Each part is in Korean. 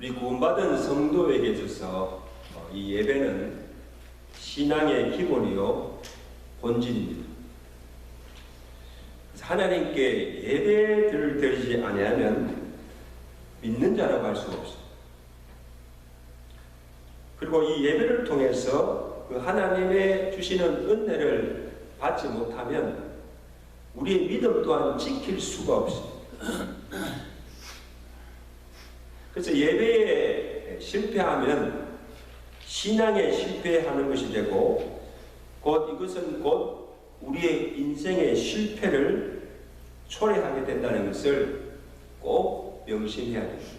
우리 구원받은 성도에게 있어서 이 예배는 신앙의 기본이요 본질입니다. 그래서 하나님께 예배를 드리지 아니하면 믿는 자라고 할 수가 없어요. 그리고 이 예배를 통해서 그 하나님의 주시는 은혜를 받지 못하면 우리의 믿음 또한 지킬 수가 없어요. 그래서 예배에 실패하면 신앙에 실패하는 것이 되고 이것은 곧 우리의 인생의 실패를 초래하게 된다는 것을 꼭 명심해야 됩니다.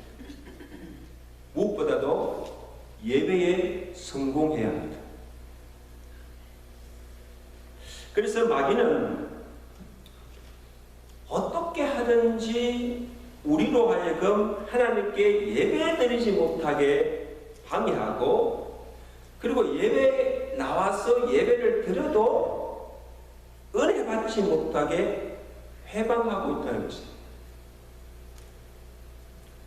무엇보다도 예배에 성공해야 합니다. 그래서 마귀는 어떻게 하든지 우리로 하여금 하나님께 예배드리지 못하게 방해하고, 그리고 예배에 나와서 예배를 드려도 은혜 받지 못하게 회방하고 있다는 것입니다.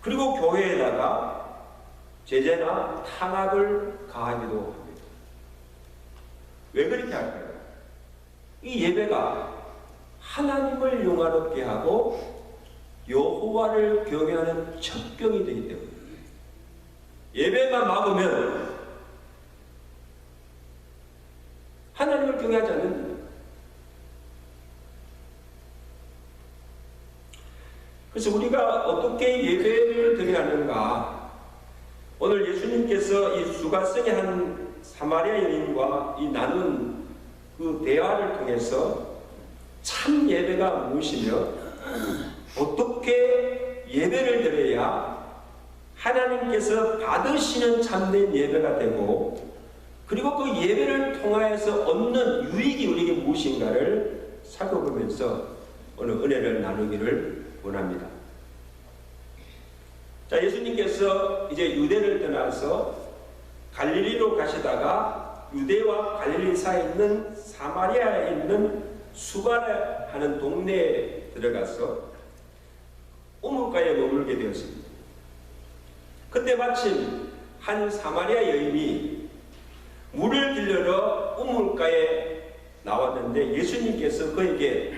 그리고 교회에다가 제재나 탄압을 가하기도 합니다. 왜 그렇게 할까요? 이 예배가 하나님을 영화롭게 하고 여호와를 경외하는 첩경이 되기 때문에 예배만 막으면 하나님을 경외하지 않는다. 그래서 우리가 어떻게 예배를 드려야 하는가? 오늘 예수님께서 이 수가성의 한 사마리아 여인과 이 나눈 그 대화를 통해서 참 예배가 무엇이며 어떻게 예배를 드려야 하나님께서 받으시는 참된 예배가 되고, 그리고 그 예배를 통하여서 얻는 유익이 우리에게 무엇인가를 살펴보면서 오늘 은혜를 나누기를 원합니다. 자, 예수님께서 이제 유대를 떠나서 갈릴리로 가시다가 유대와 갈릴리 사이에 있는 사마리아에 있는 수가라 하는 동네에 들어가서 우물가에 머물게 되었습니다. 그때 마침 한 사마리아 여인이 물을 길러러 우물가에 나왔는데 예수님께서 그에게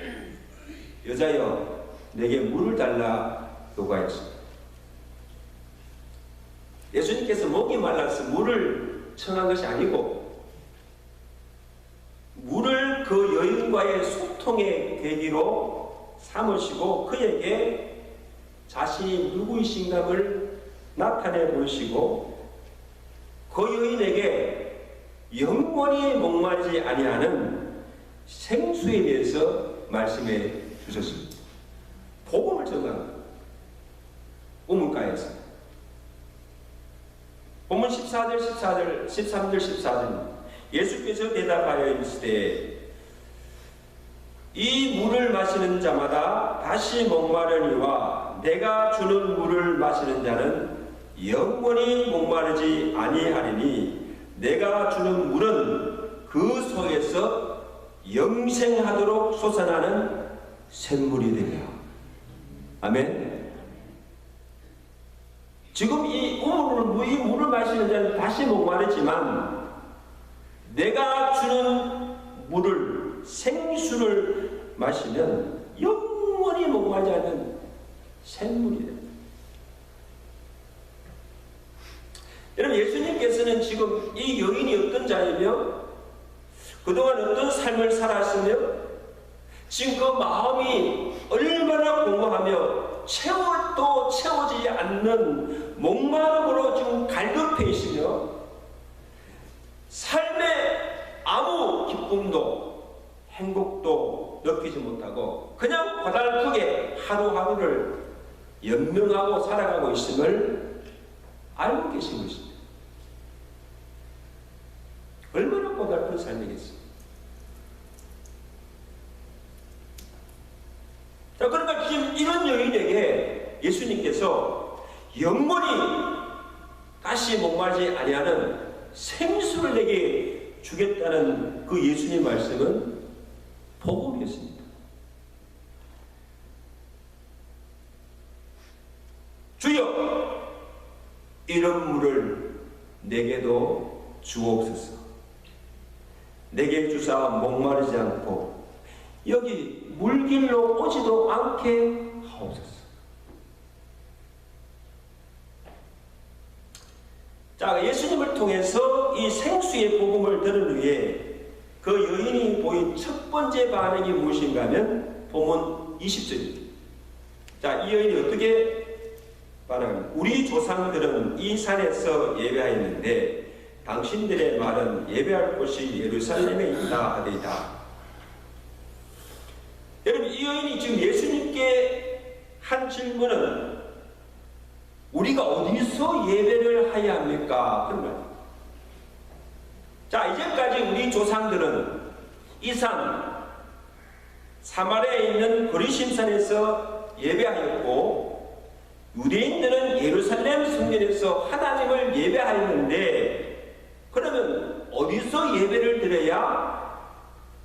여자여 내게 물을 달라 요구하였습니다. 예수님께서 목이 말라서 물을 청한 것이 아니고 물을 그 여인과의 소통의 계기로 삼으시고 그에게 자신이 누구이신가를 나타내 보시고 그 여인에게 영원히 목마르지 아니하는 생수에 대해서 말씀해 주셨습니다. 복음을 전한 우물가에서 본문 13절 14절 예수께서 대답하여 이르시되 이 물을 마시는 자마다 다시 목마르니와 내가 주는 물을 마시는 자는 영원히 목마르지 아니하리니 내가 주는 물은 그 속에서 영생하도록 솟아나는 샘물이 되리라. 아멘. 지금 이 물을 마시는 자는 다시 목마르지만 내가 주는 물을 생수를 마시면 영원히 목마르지 않는 샘물이 됩니다. 여러분, 예수님께서는 지금 이 여인이 어떤 자이며 그동안 어떤 삶을 살았으며 지금 그 마음이 얼마나 공허하며 채워도 채워지지 않는 목마름으로 지금 갈급해 있으며 삶에 아무 기쁨도 행복도 느끼지 못하고 그냥 고달프게 하루하루를 연명하고 살아가고 있음을 알고 계신 것입니다. 얼마나 고달픈 삶이겠습니까? 자, 그러니까 지금 이런 여인에게 예수님께서 영원히 다시 목마르지 아니하는 생수를 내게 주겠다는 그 예수님 말씀은 복음이었습니다. 주여 이런 물을 내게도 주옵소서. 내게 주사 목마르지 않고 여기 물길로 오지도 않게 하옵소서. 자, 예수님을 통해서 이 생수의 복음을 들은 후에 그 여인이 보인 첫 번째 반응이 무엇인가 하면 본문 20절입니다. 자, 이 여인이 어떻게 반응합니까? 우리 조상들은 이 산에서 예배하였는데 당신들의 말은 예배할 곳이 예루살렘에 있다 하되이다. 여러분, 이 여인이 지금 예수님께 한 질문은 우리가 어디서 예배를 해야 합니까? 그런 거예요. 자, 이제까지 우리 조상들은 이 산 사마리아에 있는 거리심산에서 예배하였고 유대인들은 예루살렘 성전에서 하나님을 예배하였는데 그러면 어디서 예배를 드려야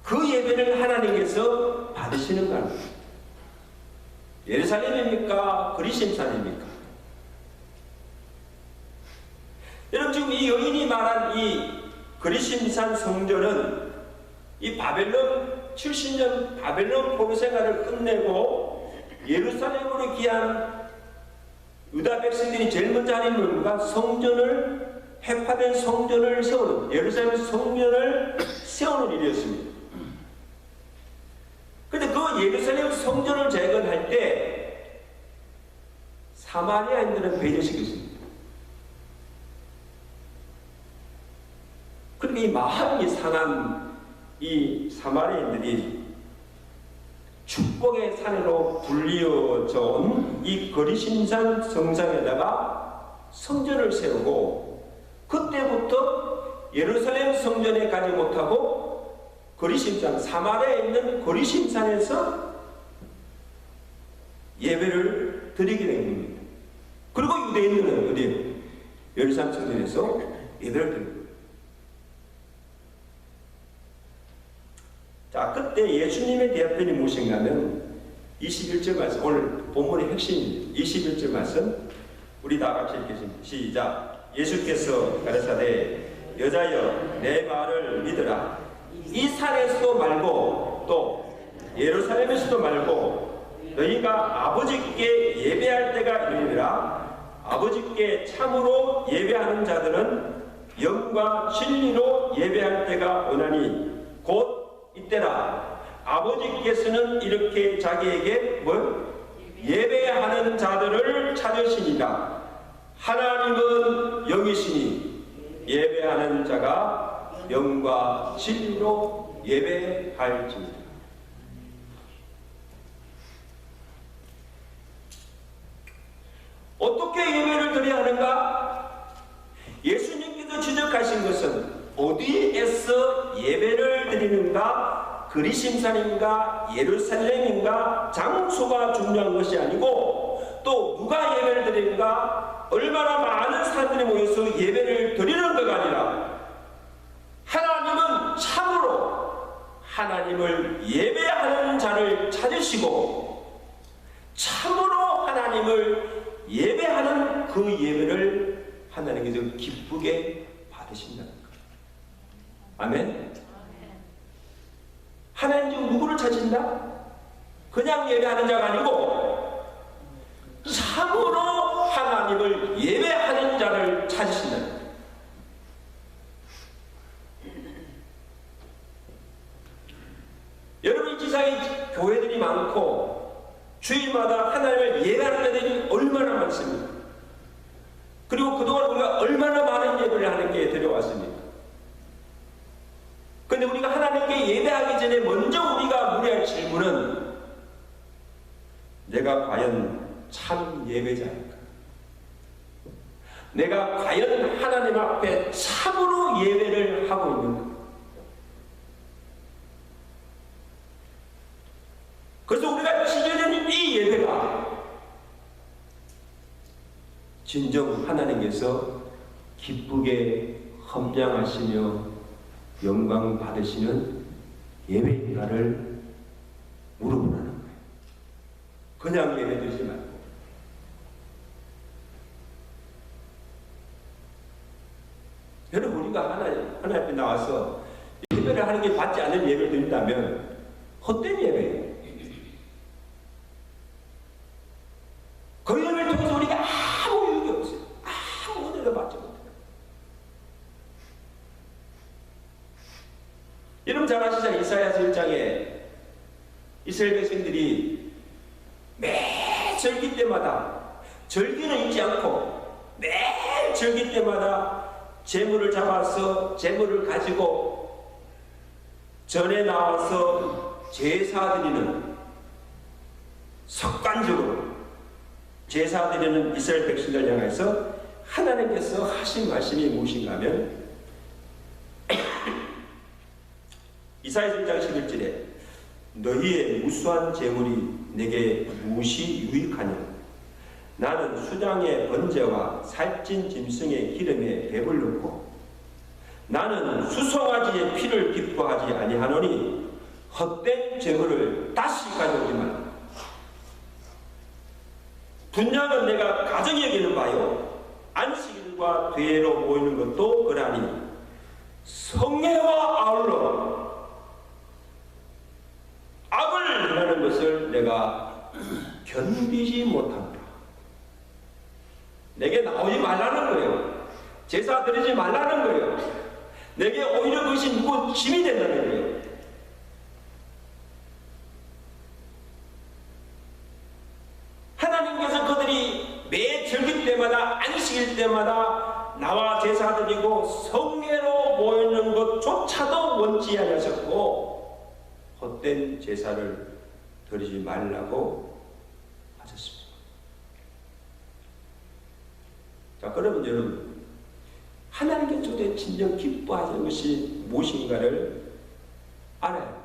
그 예배를 하나님께서 받으시는가? 예루살렘입니까? 거리심산입니까? 여러분, 지금 이 여인이 말한 이 거리심산 성전은 이 바벨론 70년 바벨론 포로 생활을 끝내고 예루살렘으로 귀한 유다 백성들이 제일 먼저 하는 이유가 성전을 회파된 성전을 세우는 예루살렘 성전을 세우는 일이었습니다. 그런데 그 예루살렘 성전을 재건할 때 사마리아인들은 배제시켰습니다. 그러니까 이 마음이 상한 이 사마리아인들이 축복의 산으로 불리어져 온 이 거리심산 성상에다가 성전을 세우고 그때부터 예루살렘 성전에 가지 못하고 거리심산 사마리아에 있는 거리심산에서 예배를 드리게 된 겁니다. 그리고 유대인들은 어디에? 예루살렘 성전에서 예배를 드립니다. 자, 그때 예수님의 대답변이 무엇인가 하면 21절 말씀, 오늘 본문의 핵심입니다. 21절 말씀 우리 다 같이 읽겠습니다. 시작. 예수께서 가라사대 여자여 내 말을 믿으라. 이 산에서도 말고 또 예루살렘에서도 말고 너희가 아버지께 예배할 때가 이르리라. 아버지께 참으로 예배하는 자들은 영과 진리로 예배할 때가 오나니 곧 이때라. 아버지께서는 이렇게 자기에게 예배하는 자들을 찾으시니라. 하나님은 영이시니 예배하는 자가 영과 진리로 예배할지니라. 어떻게 예배를 드려야 하는가? 예수님께서 지적하신 것은 어디에서 예배를 드리는가? 거리심산인가 예루살렘인가 장소가 중요한 것이 아니고 또 누가 예배를 드리는가 얼마나 많은 사람들이 모여서 예배를 드리는 것가 아니라 하나님은 참으로 하나님을 예배하는 자를 찾으시고 참으로 하나님을 예배하는 그 예배를 하나님께서 기쁘게 받으신다는 거예요. 아멘. 하나님 지금 누구를 찾으신다? 그냥 예배하는 자가 아니고 참으로 하나님을 예배하는 자를 찾으신다. 여러분, 이 지상에 교회들이 많고 주일마다 하나님을 예배하는 자들이 얼마나 많습니까? 그리고 그동안 우리가 얼마나 많은 예배를 하나님께 드려왔습니까? 그런데 우리가 하나님께 예배하기 전에 먼저 우리가 물어야 할 질문은 내가 과연 참 예배자일까? 내가 과연 하나님 앞에 참으로 예배를 하고 있는가? 그래서 우리가 지켜내는 이 예배가 진정 하나님께서 기쁘게 헌장하시며 영광 받으시는 예배인가를 물어보라는 거예요. 그냥 예배 드리지 말고 여러분, 우리가 하나님 앞에 나와서 예배를 하는 게 받지 않는 예배를 드린다면 헛된 예배예요. 그 예배를 통해서 우리가 아무 유익이 없어요. 아무 은혜를 받지 못해요. 여러분 잘 아시잖아요. 이사야서 1장에 이스라엘 백성들이 매 절기 때마다, 절기는 잊지 않고 매 절기 때마다 제물을 잡아서 제물을 가지고 전에 나와서 제사 드리는, 습관적으로 제사 드리는 이스라엘 백성들 향해서 하나님께서 하신 말씀이 무엇인가 하면 이사야서 1장 11절에 너희의 무수한 제물이 내게 무엇이 유익하냐? 나는 수장의 번제와 살찐 짐승의 기름에 배불렀고 나는 수송아지의 피를 기뻐하지 아니하노니 헛된 제물을 다시 가져오지 말라. 분양은 내가 가정이 여기는 바요 안식일과 대회로 모이는 것도 그러하니 성회와 아울러 악을 행하는 것을 내가 견디지 못한다. 내게 나오지 말라는 거예요. 제사 드리지 말라는 거예요. 내게 오히려 그것이 누구 짐이 된다는 거예요. 하나님께서 그들이 매 절기 때마다, 안식일 때마다 나와 제사 드리고 성회로 모이는 것조차도 원치 않으셨고 헛된 제사를 드리지 말라고 하셨습니다. 자, 그러면 여러분, 하나님께서 도대체 진정 기뻐하시는 것이 무엇인가를 알아야 합니다.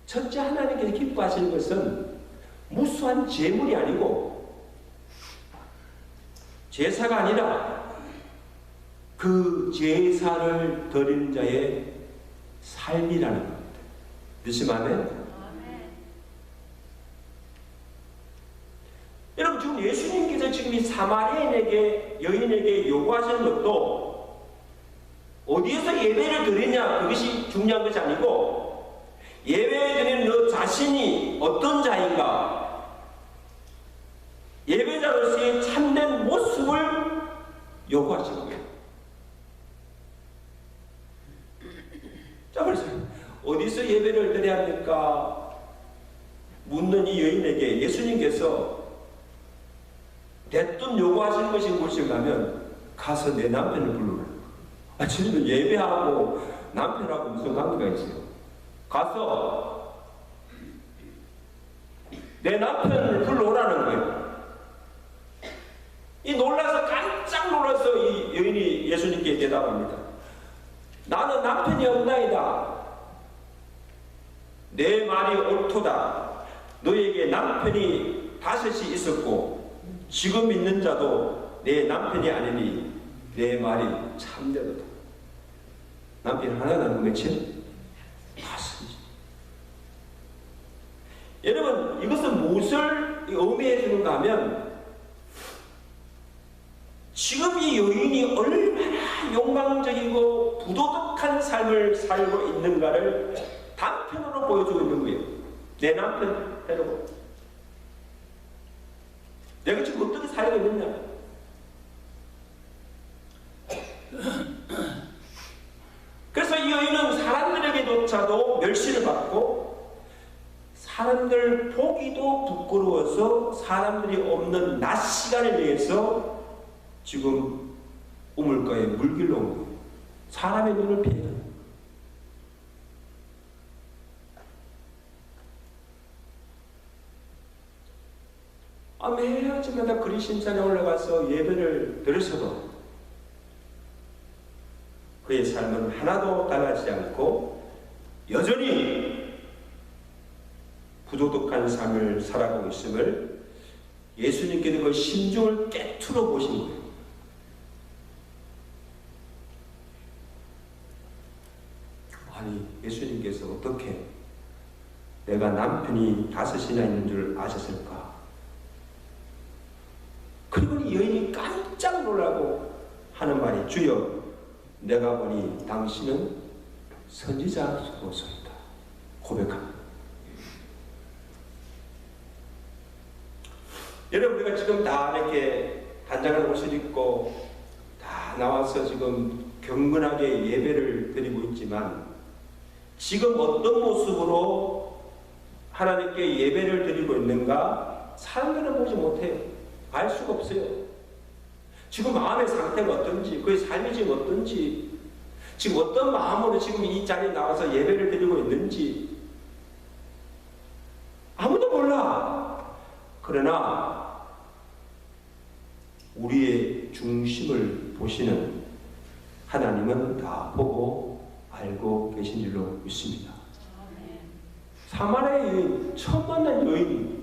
첫째, 하나님께서 기뻐하시는 것은 무수한 제물이 아니고 제사가 아니라 그 제사를 드리는 자의 삶이라는 겁니다. 믿으시면 아멘? 여러분, 지금 예수님께서 지금 이 사마리아인에게, 여인에게 요구하시는 것도 어디에서 예배를 드리냐, 그것이 중요한 것이 아니고 예배에 드리는 너 자신이 어떤 자인가, 예배자로서의 참된 모습을 요구하시는 거예요. 자, 그래서 어디서 예배를 드려야 합니까? 묻는 이 여인에게 예수님께서 대뜸 요구하시는 것이 무엇인가 하면 가서 내 남편을 불러라. 저는 예배하고 남편하고 무슨 관계가 있어요? 가서 내 남편을 불러오라는 거예요. 이 놀라서, 깜짝 놀라서 이 여인이 예수님께 대답합니다. 나는 남편이 없나이다. 내 말이 옳도다. 너에게 남편이 5이 있었고 지금 있는 자도 내 남편이 아니니 내 말이 참되도다. 남편 하나는 몇이요? 5이지. 여러분, 이것은 무엇을 의미해 주는가 하면 지금 이 여인이 얼마나 욕망적이고 부도덕한 삶을 살고 있는가를 단편으로 보여주고 있는 거예요. 내 남편 데려고 내가 지금 어떻게 살고 있느냐. 그래서 이 여인은 사람들에게조차도 멸시를 받고 사람들 보기도 부끄러워서 사람들이 없는 낮 시간에 의해서 지금 우물가에 물길로 온 거예요. 사람의 눈을 피해요. 매일 아침마다 그리심산에 올라가서 예배를 드렸어도 그의 삶은 하나도 달라지지 않고 여전히 부도덕한 삶을 살아가고 있음을 예수님께서 그 심중을 깨트려 보신 거예요. 아니, 예수님께서 어떻게 내가 남편이 5이나 있는 줄 아셨을까? 그리고 이 여인이 깜짝 놀라고 하는 말이 주여 내가 보니 당신은 선지자로서이다 고백합니다. 여러분 우리가 지금 다 이렇게 단장한 옷을 입고 다 나와서 지금 경건하게 예배를 드리고 있지만 지금 어떤 모습으로 하나님께 예배를 드리고 있는가 사람들은 보지 못해요. 알 수가 없어요. 지금 마음의 상태가 어떤지, 그의 삶이 지금 어떤지, 지금 어떤 마음으로 지금 이 자리에 나와서 예배를 드리고 있는지 아무도 몰라. 그러나 우리의 중심을 보시는 하나님은 다 보고 알고 계신 줄로 믿습니다. 사마리아의 여인, 처음 만난 여인이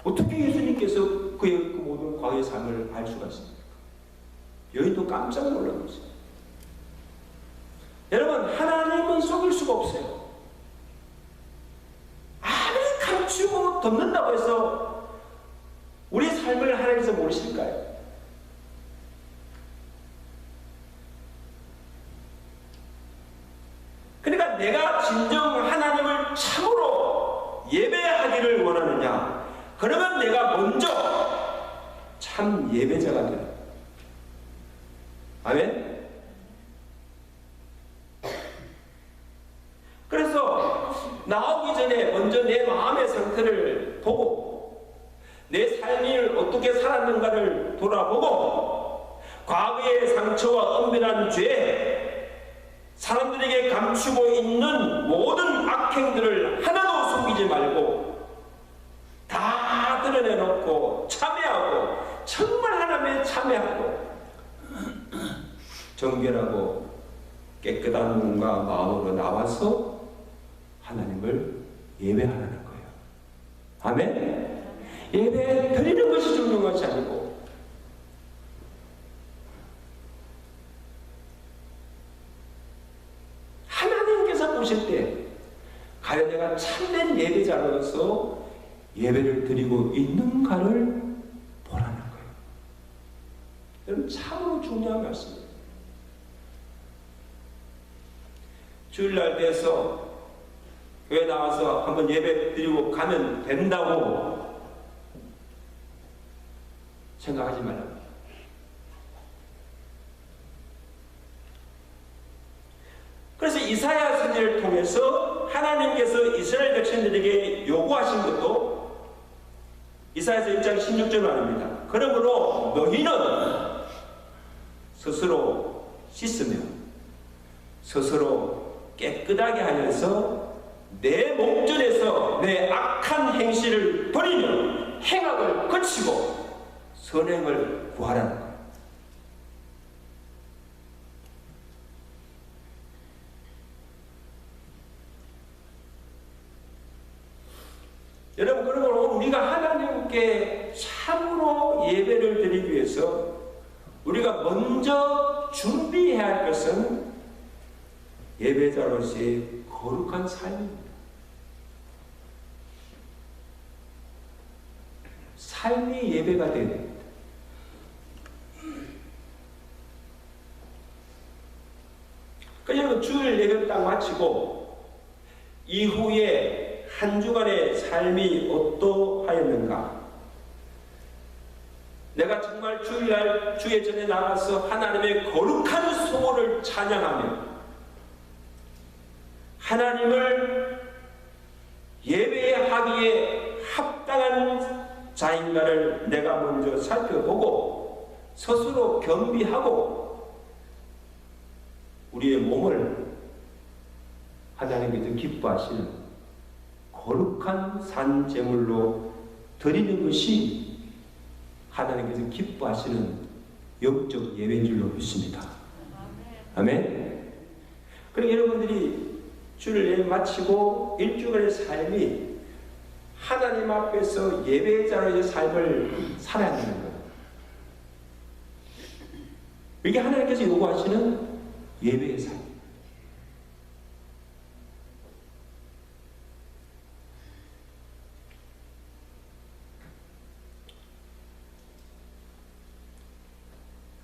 어떻게 예수님께서 그의 그 모든 과거의 삶을 알 수가 있습니까? 여인도 깜짝 놀라고 있어요. 여러분, 하나님은 속일 수가 없어요. 아무리 감추고 덮는다고 해서 우리 삶을 하나님께서 모르실까요? 그러니까 내가 진정 하나님을 참으로 예배하기를 원하느냐? 그러면 내가 먼저 참 예배자가 되라. 아멘? 그래서 나오기 전에 먼저 내 마음의 상태를 보고 내 삶을 어떻게 살았는가를 돌아보고 과거의 상처와 은밀한 죄, 사람들에게 감추고 있는 모든 악행들을 하나도 숨기지 말고 다 드러내놓고 참회하고 정말 하나님에 참회하고 정결하고 깨끗한 몸과 마음으로 나와서 하나님을 예배하라는 거예요. 아멘? 예배 드리는 것이 중요한 것이 아니고 하나님께서 보실 때 과연 내가 참된 예배자로서 예배를 드리고 있는가를 보라는 거예요. 여러분 참으로 중요한 말씀이에요. 주일날 돼서 교회 나와서 한번 예배 드리고 가면 된다고 생각하지 말라고. 그래서 이사야 선지를 통해서 하나님께서 이스라엘 백성들에게 요구하신 것도 이사야서 1장 16절 말입니다. 그러므로 너희는 스스로 씻으며 스스로 깨끗하게 하면서 내 목전에서 내 악한 행실을 버리며 행악을 거치고 선행을 구하라는 거예요. 여러분, 그러면 우리가 하나님께 참으로 예배를 드리기 위해서 우리가 먼저 준비해야 할 것은 예배자로서의 거룩한 삶입니다. 삶이 예배가 되어야 됩니다. 그러니까 여러분 주일 예배 딱 마치고 이후에 한 주간의 삶이 어떠하였는가? 내가 정말 주일날 주의 전에 나가서 하나님의 거룩한 소원을 찬양하며 하나님을 예배하기에 합당한 자인가를 내가 먼저 살펴보고 스스로 겸비하고 우리의 몸을 하나님께서 기뻐하시는 거룩한 산제물로 드리는 것이 하나님께서 기뻐하시는 영적 예배인 줄로 믿습니다. 아멘. 그리고 여러분들이 주를 예배 마치고 일주일의 삶이 하나님 앞에서 예배자로의 삶을 살아야 하는 거예요. 이게 하나님께서 요구하시는 예배의 삶.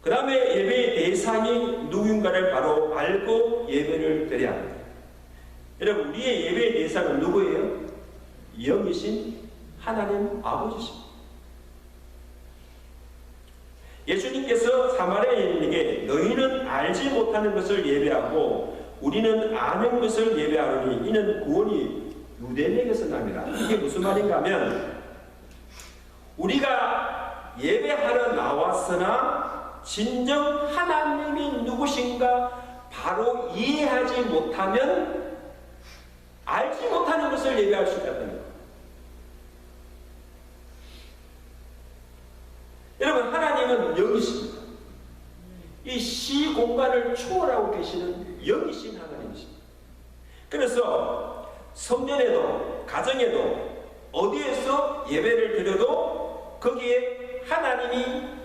그 다음에 예배의 대상이 누군가를 바로 알고 예배를 드려야 합니다. 여러분, 우리의 예배의 대상은 누구예요? 영이신 하나님 아버지십니다. 예수님께서 사마리아인에게 너희는 알지 못하는 것을 예배하고 우리는 아는 것을 예배하노니 이는 구원이 유대인에게서 납니다. 이게 무슨 말인가 하면, 우리가 예배하러 나왔으나 진정 하나님이 누구신가 바로 이해하지 못하면 알지 못하는 것을 예배할 수 있다는 거예요. 여러분, 하나님은 영이십니다. 이 시공간을 초월하고 계시는 영이신 하나님이십니다. 그래서 성전에도 가정에도 어디에서 예배를 드려도 거기에 하나님이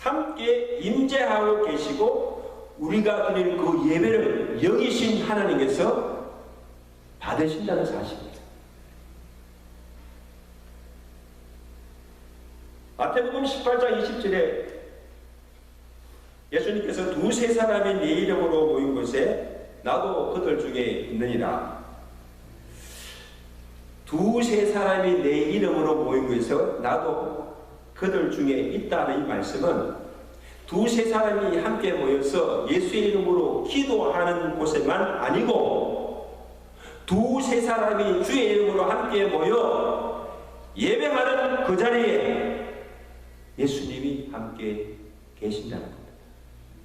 함께 임재하고 계시고 우리가 드릴 그 예배를 영이신 하나님께서 받으신다는 사실입니다. 마태복음 18장 20절에 예수님께서 두세 사람이 내 이름으로 모인 곳에 나도 그들 중에 있느니라. 두세 사람이 내 이름으로 모인 곳에서 나도 그들 중에 있다는 이 말씀은 두세 사람이 함께 모여서 예수의 이름으로 기도하는 곳에만 아니고 두세 사람이 주의 이름으로 함께 모여 예배하는 그 자리에 예수님이 함께 계신다는 겁니다.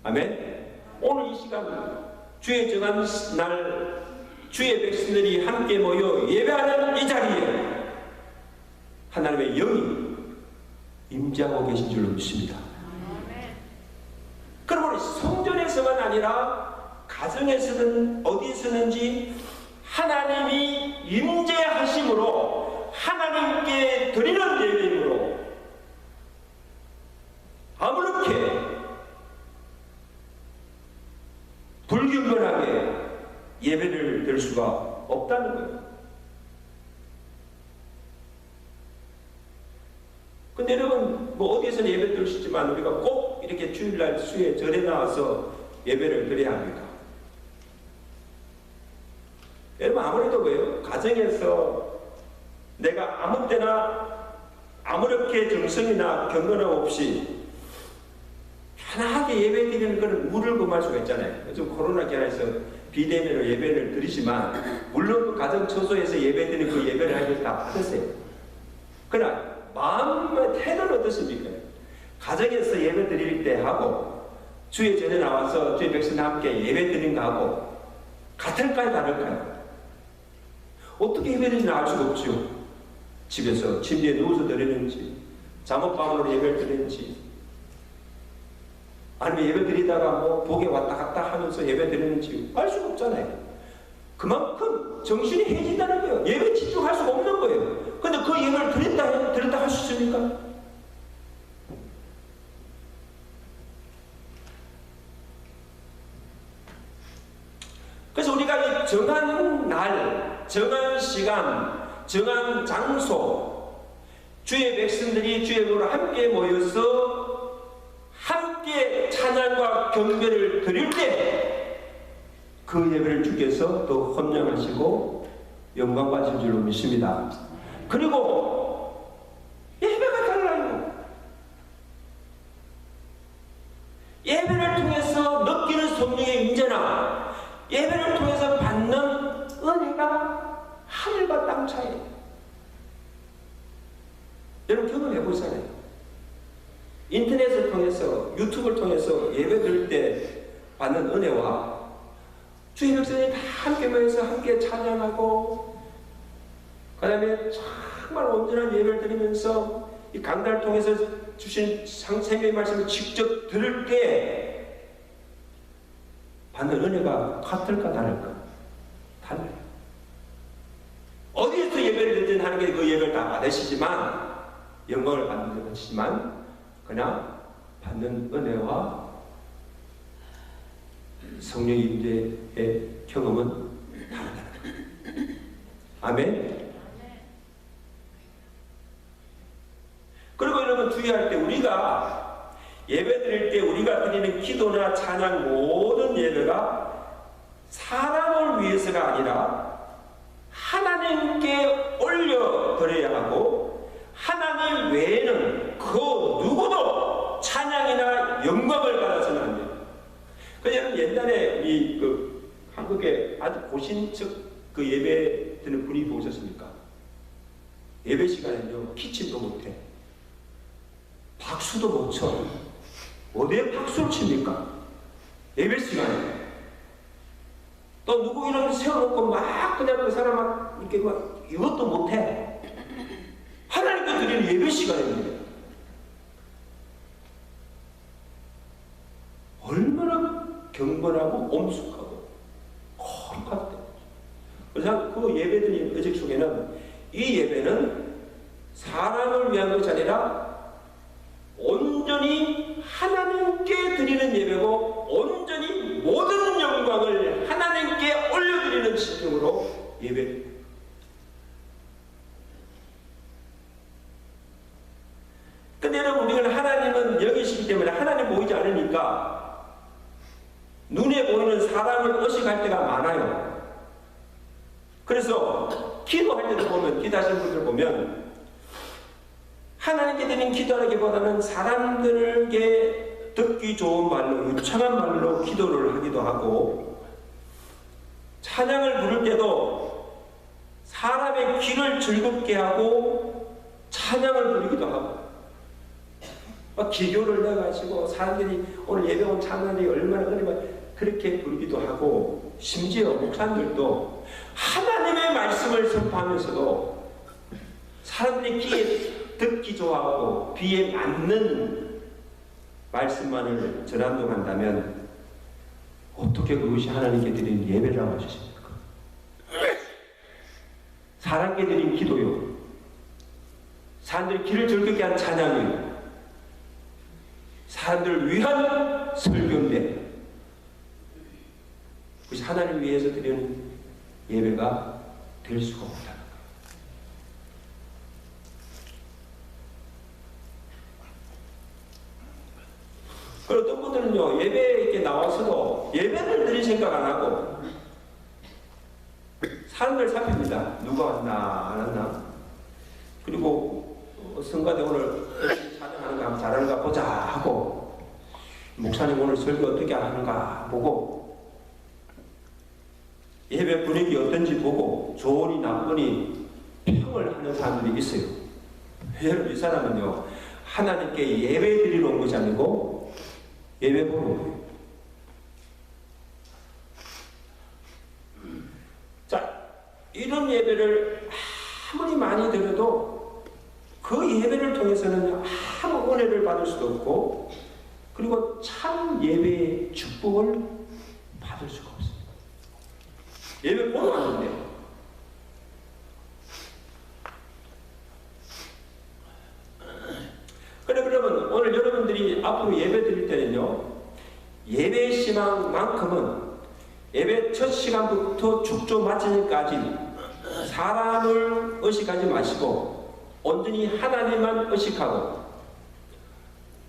아멘. 오늘 이 시간 주의 정한 날 주의 백성들이 함께 모여 예배하는 이 자리에 하나님의 영이 임재하고 계신 줄로 믿습니다. 그러므로 성전에서만 아니라 가정에서든 어디서든지 하나님이 임재하심으로 하나님께 드리는 예배로 아무렇게 불경건하게 예배를 드릴 수가 없다는 거예요. 근데 여러분, 뭐 어디에서는 예배 드릴 수 있지만 우리가 꼭 이렇게 주일날 수요일 절에 나와서 예배를 드려야 합니다. 여러분, 아무래도 왜요? 가정에서 내가 아무 때나 아무렇게 정성이나 경건함 없이 편하게 예배 드리는 것은 물을 금할 수가 있잖아요. 요즘 코로나 기간에서 비대면으로 예배를 드리지만 물론 그 가정 처소에서 예배 드리는 그 예배를 하기를 다 받으세요. 그러나 마음의 태도는 어떻습니까? 가정에서 예배 드릴 때 하고 주의 전에 나와서 주의 백성과 함께 예배 드리는 거 하고 같을까요, 다를까요? 어떻게 예배 드리는지 알 수가 없죠. 집에서 침대에 누워서 드리는지 잠옷방으로 예배를 드리는지 아니면 예배 드리다가 뭐 복에 왔다 갔다 하면서 예배 드리는지 알 수가 없잖아요. 그만큼 정신이 해진다는 거예요. 예배 집중할 수가 없는 거예요. 근데 그 예배를 드렸다 할 수 있습니까? 그래서 우리가 이 정한 날, 정한 시간, 정한 장소, 주의 백성들이 주의 이름으로 함께 모여서 함께 찬양과 경배를 드릴 때 그 예배를 주께서 또 헌정하시고 영광 받으실 줄로 믿습니다. 그리고 예배가 달라요. 예배를 통해서 느끼는 성령의 임재나 예배를 통해서 받는 은혜가 하늘과 땅 차이예요. 여러분 경험해 보잖아요. 인터넷을 통해서 유튜브를 통해서 예배 드릴 때 받는 은혜와 주의 백성이 다 함께 모여서 함께 찬양하고 그 다음에 정말 온전한 예배를 드리면서 이 강단을 통해서 주신 생명의 말씀을 직접 들을 때 받는 은혜가 같을까 다를까? 달라요. 어디에서 예배를 드리든 하나님께 그 예배를 다 받으시지만 영광을 받는 것이지만 그냥 받는 은혜와 성령 임재의 경험은 다르다. 아멘. 그리고 여러분 주의할 때 우리가 예배 드릴 때 우리가 드리는 기도나 찬양 모든 예배가 사람을 위해서가 아니라 하나님께 올려드려야 하고 하나님 외에는 그 누구도 찬양이나 영광을 받아서는 안 돼요. 그래서 옛날에 한국에 아주 고신적 그 예배 드는 분이 보셨습니까? 예배 시간에는요 기침도 못해, 박수도 못 쳐. 어디에 박수를 칩니까? 예배 시간에. 또 누구 이런 세워놓고 막 그냥 그 사람 막 이렇게 막 이것도 못해. 하나님께 드리는 예배 시간입니다. 얼마나 경건하고 엄숙하고 거룩할 때. 그래서 그 예배 드리는 의식 속에는 이 예배는 사람을 위한 것이 아니라 온전히 하나님께 드리는 예배고 온전히 모든 영광을 하나님께 올려드리는 심정으로 예배. 근데 여러분 우리는 하나님은 영이시기 때문에 하나님 보이지 않으니까 눈에 보이는 사람을 의식할 때가 많아요. 그래서 기도할 때도 보면, 기도하시는 분들 보면 하나님께 드리는 기도하기보다는 사람들에게 듣기 좋은 말로, 유창한 말로 기도를 하기도 하고, 찬양을 부를 때도 사람의 귀를 즐겁게 하고 찬양을 부르기도 하고, 막 기교를 내가지고 사람들이 오늘 예배 온 찬양이 얼마나 은혜가 그렇게 부르기도 하고, 심지어 목사님들도 하나님의 말씀을 선포하면서도 사람들이 귀에 듣기 좋아하고 귀에 맞는 말씀만을 전한동한다면 어떻게 그것이 하나님께 드리는 예배라고 하셨습니까? 사람께 드린 기도요, 사람들이 귀를 즐겁게 한 찬양이요, 사람들을 위한 설교인데 그것이 하나님을 위해서 드리는 예배가 될 수가 없다. 그리고 어떤 분들은요, 예배에 이렇게 나와서도 예배를 드릴 생각 안 하고 사람들 살핍니다. 누가 왔나 안 왔나. 그리고 성가대 오늘 찬양하는가 하면 잘하는가 보자 하고, 목사님 오늘 설교 어떻게 하는가 보고, 예배 분위기 어떤지 보고 좋으니 나쁘니 평을 하는 사람들이 있어요. 여러분 이 사람은요 하나님께 예배 드리러 온 것이 아니고 예배 보러 온 거예요. 자, 이런 예배를 아무리 많이 드려도 그 예배를 통해서는 아무 은혜를 받을 수도 없고, 그리고 참 예배의 축복을 받을 수가 없어요. 예배 보러 왔는데 그래, 그러면 오늘 여러분들이 앞으로 예배 드릴 때는요, 예배의 시간만큼은 예배 첫 시간부터 축조 마치기까지 사람을 의식하지 마시고 온전히 하나님만 의식하고,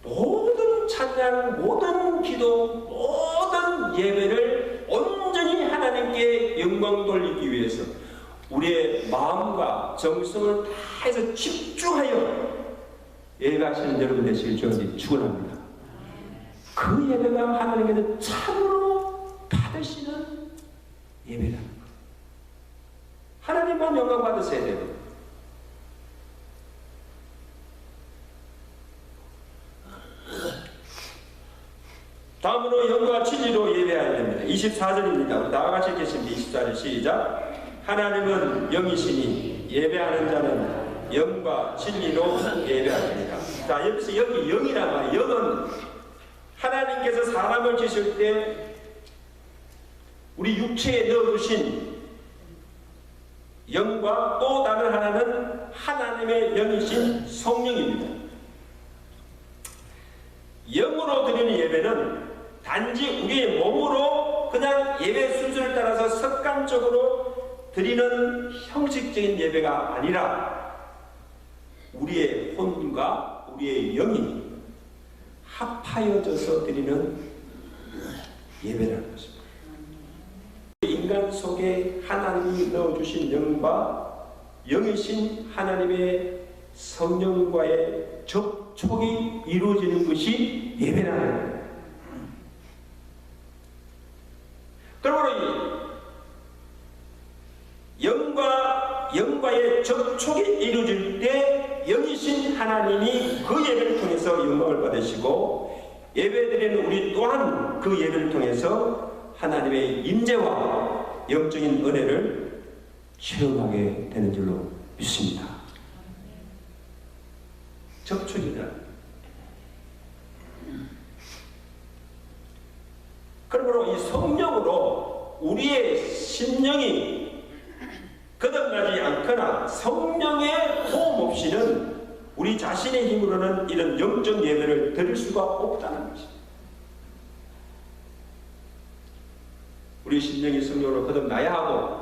모든 찬양, 모든 기도, 모든 예배를 온전히 하나님께 영광 돌리기 위해서 우리의 마음과 정성을 다해서 집중하여 예배하시는 여러분 되시길 주님 축원합니다. 그 예배가 하나님께서 참으로 받으시는 예배라는 것. 하나님만 영광 받으셔야 돼요. 다음으로 영과 진리로 예배해야 됩니다. 24절입니다. 다 같이 읽겠습니다. 24절 시작. 하나님은 영이시니 예배하는 자는 영과 진리로 예배하십니다. 자, 여기서 여기 영이란 말, 영은 하나님께서 사람을 지으실 때 우리 육체에 넣어주신 영과 또 다른 하나는 하나님의 영이신 성령입니다. 영으로 드리는 예배는 단지 우리의 몸으로 그냥 예배 순서를 따라서 습관적으로 드리는 형식적인 예배가 아니라 우리의 혼과 우리의 영이 합하여져서 드리는 예배라는 것입니다. 인간 속에 하나님이 넣어주신 영과 영이신 하나님의 성령과의 접촉이 이루어지는 것이 예배라는 거예요. 그러므로 영과의 접촉이 이루어질 때 영이신 하나님이 그 예배를 통해서 영광을 받으시고, 예배드리는 우리 또한 그 예배를 통해서 하나님의 임재와 영적인 은혜를 체험하게 되는 줄로 믿습니다. 접촉이다. 그러므로 이 성령으로 우리의 심령이 거듭나지 않거나 성령의 도움 없이는 우리 자신의 힘으로는 이런 영적 예배를 드릴 수가 없다는 것입니다. 우리 심령이 성령으로 거듭나야 하고,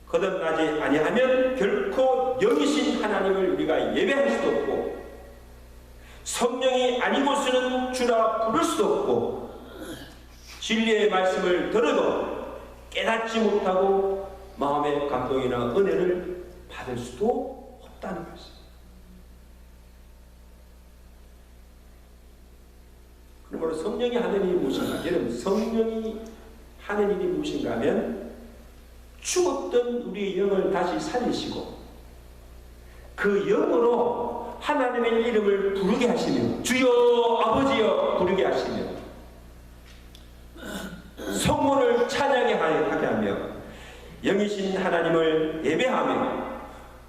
거듭나지 아니하면 결코 영이신 하나님을 우리가 예배할 수도 없고, 성령이 아니고서는 주라 부를 수도 없고, 진리의 말씀을 들어도 깨닫지 못하고 마음의 감동이나 은혜를 받을 수도 없다는 것입니다. 그러므로 성령이 하는 일이 무엇인가? 여러분, 성령이 하는 일이 무엇인가 하면 죽었던 우리의 영을 다시 살리시고 그 영으로 하나님의 이름을 부르게 하시며, 주여 아버지여 부르게 하시며, 성문을 찬양하게 하며, 영이신 하나님을 예배하며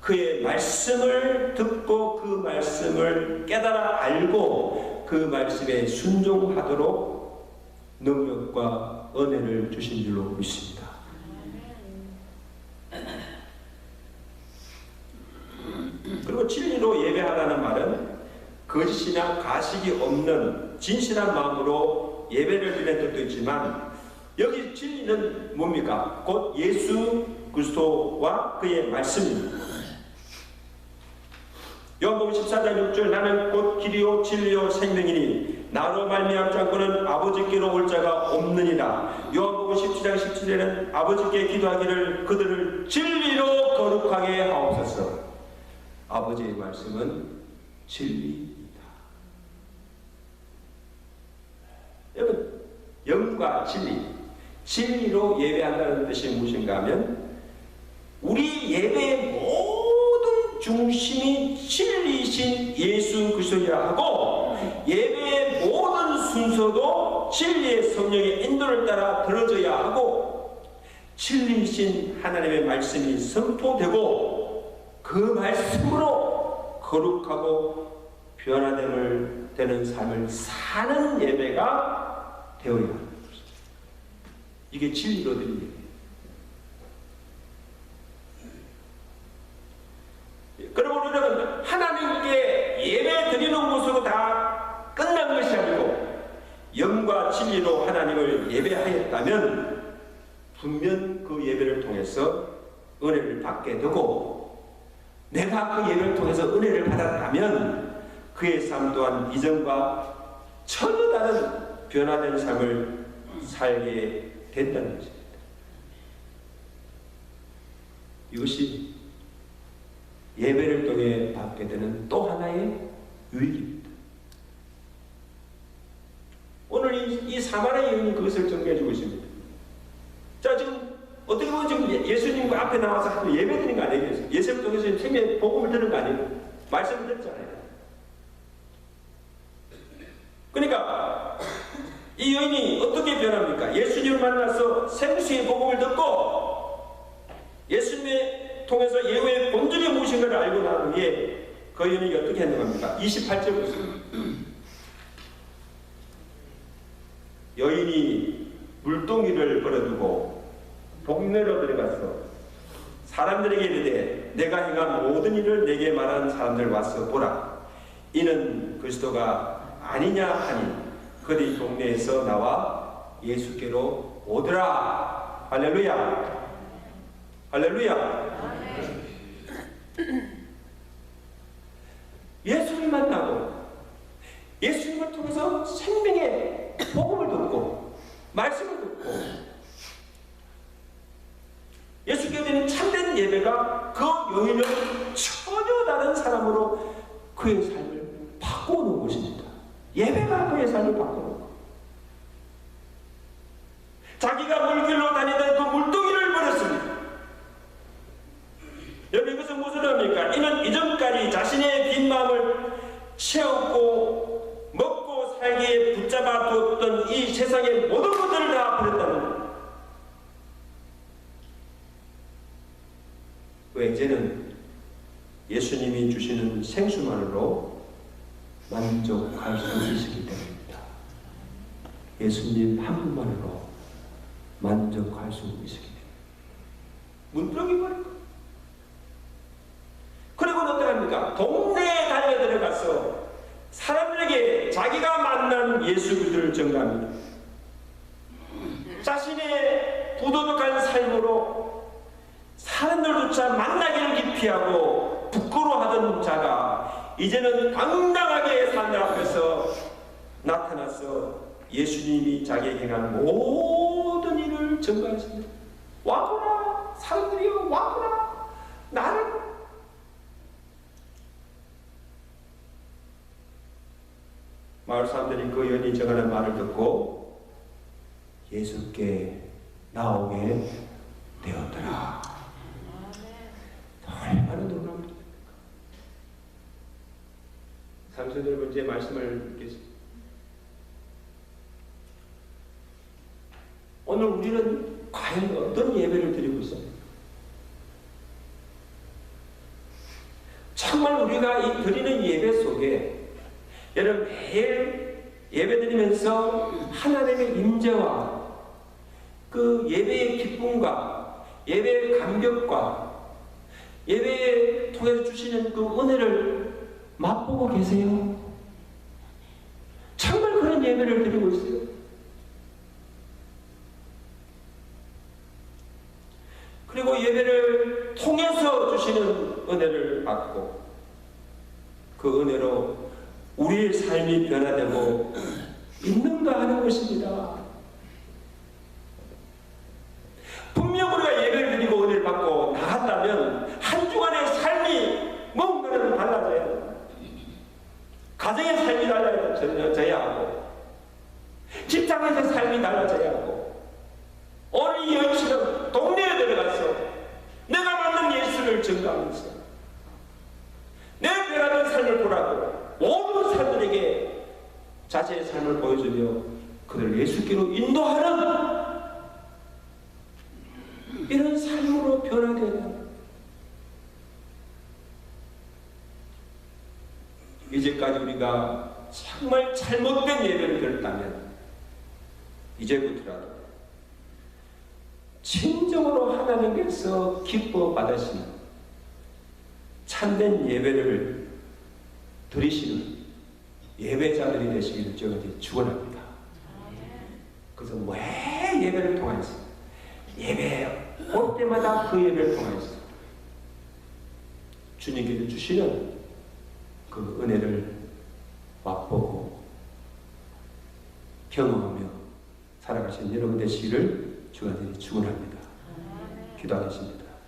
그의 말씀을 듣고 그 말씀을 깨달아 알고 그 말씀에 순종하도록 능력과 은혜를 주신 줄로 믿습니다. 그리고 진리로 예배하라는 말은 거짓이나 가식이 없는 진실한 마음으로 예배를 드리는 뜻도 있지만, 여기 진리는 뭡니까? 곧 예수 그리스도와 그의 말씀입니다. 요한복음 14장 6절, 나는 곧 길이요 진리요 생명이니 나로 말미암지 않고는 아버지께로 올 자가 없느니라. 요한복음 17장 17절에는 아버지께 기도하기를 그들을 진리로 거룩하게 하옵소서. 아버지의 말씀은 진리입니다. 여러분, 영과 진리로 예배한다는 뜻이 무엇인가 하면, 우리 예배의 모든 중심이 진리이신 예수 그리스도이라 하고, 예배의 모든 순서도 진리의 성령의 인도를 따라 들어져야 하고, 진리이신 하나님의 말씀이 선포되고 그 말씀으로 거룩하고 변화됨을 되는 삶을 사는 예배가 되어야 합니다. 이게 진리로 드린 예배. 그리고 우리는 하나님께 예배 드리는 것으로 다 끝난 것이 아니고, 영과 진리로 하나님을 예배하였다면 분명 그 예배를 통해서 은혜를 받게 되고, 내가 그 예배를 통해서 은혜를 받았다면 그의 삶 또한 이전과 전혀 다른 변화된 삶을 살게 된다는 것입니다. 이것이 예배를 통해 받게 되는 또 하나의 유익입니다. 오늘 이 사마리아 여인이 그것을 정리해주고 있습니다. 자, 지금 어떻게 보면 지금 예수님과 앞에 나와서 예배 드리는 거 아니에요? 예수님 통해서 생명의 복음을 들은 거 아니에요? 말씀을 듣잖아요. 그러니까 이 여인이 어떻게 변합니까? 예수님을 만나서 생수의 복음을 듣고 예수님을 통해서 예후의 본질이 무엇인가를 알고 난 후에 그 여인이 어떻게 행동합니까? 28절 보세요. 여인이 물동이를 걸어두고 동네로 들어가서 사람들에게 이르되 내가 행한 모든 일을 내게 말하는 사람들 와서 보라. 이는 그리스도가 아니냐 하니 그들이 동네에서 나와 예수께로 오더라. 할렐루야. 할렐루야. 예수님 만나고 예수님 예수를 통해서 생명의 복음을 듣고 말씀을 듣고 예수께 드리는 참된 예배가 그 여인을 전혀 다른 사람으로 그의 삶을 바꿔놓은 것입니다. 예배가 그의 삶을 바꿔놓은 것. 자기가 물길로 다니던 그 물동이를 버렸습니다. 여러분, 이것은 무슨 의미입니까? 이는 이전까지 자신의 빈 마음을 채웠고 먹고 살기에 붙잡아 두었던 이 세상의 모든 것들을 다 버렸다는 겁니다. 이제는 예수님이 주시는 생수만으로 만족할 수 있기 때문입니다. 예수님 한 분만으로 만족할 수 있기 때문입니다. 문병이 버린 거예요. 그리고는 어떻게 합니까? 동네에 달려 들어가서 사람들에게 자기가 만난 예수 그리스도를 전가합니다. 자신의 부도덕한 삶으로 사람들조차 만나기를 기피하고 부끄러워하던 자가 이제는 당당하게 사람들 앞에서 나타나서 예수님이 자기에게 행한 모든 일을 전가했습니다. 와보라, 사람들이여 와보라, 나를. 마을 사람들이 그 여인이 정하는 말을 듣고 예수께 나오게 되었더라. 얼마나 놀라운 일입니까? 삼손 여러분, 제 말씀을 듣겠습니다. 오늘 우리는 과연 어떤 예배를 드리고 있습니까? 정말 우리가 이 드리는 예배 속에 여러분 매일 예배 드리면서 하나님의 임재와 그 예배의 기쁨과 예배의 감격과 예배에 통해서 주시는 그 은혜를 맛보고 계세요? 정말 그런 예배를 드리고 있어요. 그리고 예배를 통해서 주시는 은혜를 받고 그 은혜로 우리의 삶이 변화되고 있는가 하는 것입니다. 분명 우리가 예배를 드리고 은혜를 받고 나갔다면 한 주간의 삶이 뭔가는 달라져야 합니다. 가정의 삶이 달라져야 하고 직장에서 삶이 달라져야 하고 오늘 이 여인처럼 동네에 들어가서 내가 만난 예수를 증거하면서 내 변화된 삶을 보라고 모든 사람들에게 자신의 삶을 보여주며 그들을 예수께로 인도하는 이런 삶으로 변화되어야 합니다. 이제까지 우리가 정말 잘못된 예배를 드렸다면 이제부터라도 진정으로 하나님께서 기뻐 받으시는 참된 예배를 드리시는 예배자들이 되시기를 제가 축원합니다. 그래서 매 예배를 통해서 예배 올 때마다 그 예배를 통해서 주님께서 주시는 그 은혜를 맛보고 경험하며 살아가신 여러분 되시기를 주가 축원합니다. 기도하겠습니다.